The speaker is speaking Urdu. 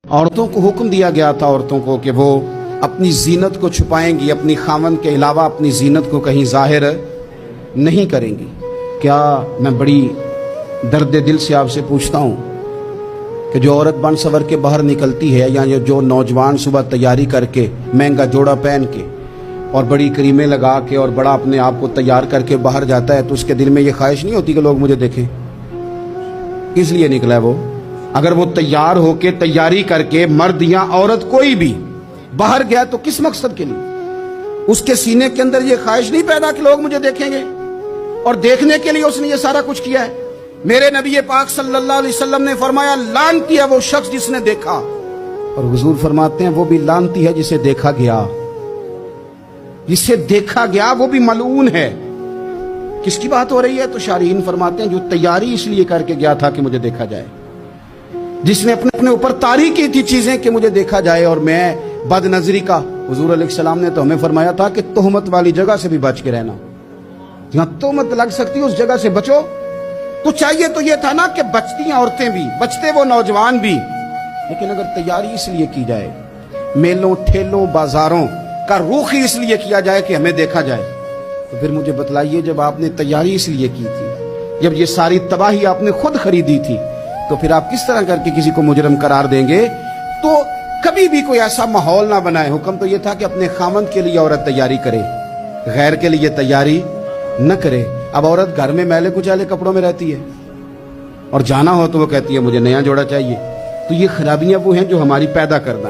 عورتوں کو حکم دیا گیا تھا عورتوں کو کہ وہ اپنی زینت کو چھپائیں گی، اپنی خاوند کے علاوہ اپنی زینت کو کہیں ظاہر نہیں کریں گی۔ کیا میں بڑی درد دل سے آپ سے پوچھتا ہوں کہ جو عورت بن سور کے باہر نکلتی ہے یا جو نوجوان صبح تیاری کر کے مہنگا جوڑا پہن کے اور بڑی کریمیں لگا کے اور بڑا اپنے آپ کو تیار کر کے باہر جاتا ہے، تو اس کے دل میں یہ خواہش نہیں ہوتی کہ لوگ مجھے دیکھیں؟ کس لیے نکلا ہے وہ؟ اگر وہ تیار ہو کے تیاری کر کے مرد یا عورت کوئی بھی باہر گیا تو کس مقصد کے لیے؟ اس کے سینے کے اندر یہ خواہش نہیں پیدا کہ لوگ مجھے دیکھیں گے، اور دیکھنے کے لیے اس نے یہ سارا کچھ کیا ہے۔ میرے نبی پاک صلی اللہ علیہ وسلم نے فرمایا لعنتی ہے وہ شخص جس نے دیکھا، اور حضور فرماتے ہیں وہ بھی لعنتی ہے جسے دیکھا گیا، جسے دیکھا گیا وہ بھی ملعون ہے۔ کس کی بات ہو رہی ہے؟ تو شارحین فرماتے ہیں جو تیاری اس لیے کر کے گیا تھا کہ مجھے دیکھا جائے، جس نے اپنے اوپر طاری کی تھی چیزیں کہ مجھے دیکھا جائے اور میں بد نظری کا۔ حضور علیہ السلام نے تو ہمیں فرمایا تھا کہ تہمت والی جگہ سے بھی بچ کے رہنا، جہاں تہمت لگ سکتی اس جگہ سے بچو۔ تو چاہیے تو یہ تھا نا کہ بچتی عورتیں بھی، بچتے وہ نوجوان بھی، لیکن اگر تیاری اس لیے کی جائے، میلوں ٹھیلوں بازاروں کا رخ ہی اس لیے کیا جائے کہ ہمیں دیکھا جائے، تو پھر مجھے بتلائیے جب آپ نے تیاری اس لیے کی تھی، جب یہ ساری تباہی آپ نے خود خریدی تھی، تو پھر آپ کس طرح کر کے کسی کو مجرم قرار دیں گے؟ تو کبھی بھی کوئی ایسا ماحول نہ بنائے۔ حکم تو یہ تھا کہ اپنے خاوند کے لیے عورت تیاری کرے، غیر کے لیے تیاری نہ کرے۔ اب عورت گھر میں میلے کچیلے کپڑوں میں رہتی ہے اور جانا ہو تو وہ کہتی ہے مجھے نیا جوڑا چاہیے۔ تو یہ خرابیاں وہ ہیں جو ہماری پیدا کرنا